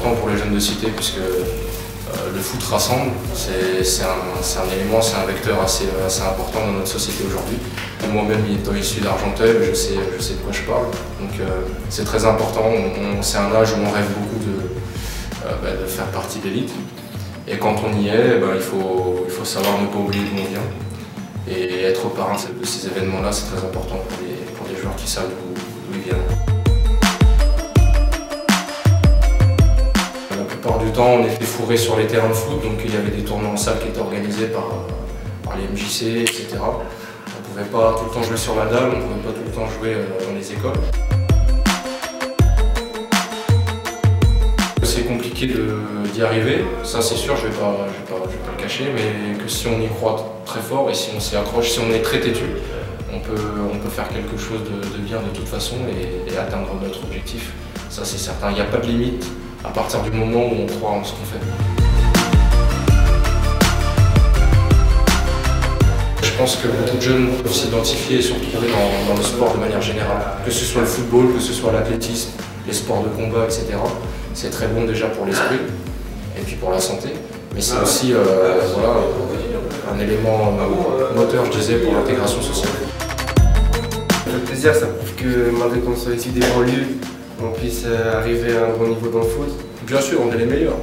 important pour les jeunes de cité puisque le foot rassemble, c'est un élément, c'est un vecteur assez important dans notre société aujourd'hui. Moi-même étant issu d'Argenteuil, je sais de quoi je parle, donc c'est très important. C'est un âge où on rêve beaucoup de faire partie de l'élite. Et quand on y est, il faut savoir ne pas oublier d'où on vient. Et être parrain de ces événements-là, c'est très important pour les joueurs qui savent d'où ils viennent. La plupart du temps, on était fourrés sur les terrains de foot, donc il y avait des tournois en salle qui étaient organisés par les MJC, etc. On ne pouvait pas tout le temps jouer sur la dalle, on ne pouvait pas tout le temps jouer dans les écoles. C'est compliqué d'y arriver, ça c'est sûr, je vais pas le cacher, mais que si on y croit très fort et si on s'y accroche, si on est très têtu, on peut faire quelque chose de bien de toute façon et atteindre notre objectif. Ça c'est certain, il n'y a pas de limite à partir du moment où on croit en ce qu'on fait. Je pense que beaucoup de jeunes peuvent s'identifier et se retrouver dans le sport de manière générale, que ce soit le football, que ce soit l'athlétisme, les sports de combat, etc. C'est très bon déjà pour l'esprit et puis pour la santé, mais c'est aussi un élément moteur, je disais, pour l'intégration sociale. Ça fait plaisir, ça prouve que malgré qu'on soit ici des banlieues, on puisse arriver à un bon niveau dans le foot. Bien sûr, on est les meilleurs.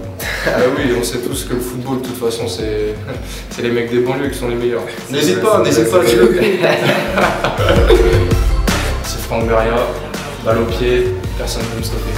Oui, on sait tous que le football, de toute façon, c'est les mecs des banlieues qui sont les meilleurs. N'hésite pas, dis-le. C'est Franck Beria, balle au pied, personne ne peut me stopper.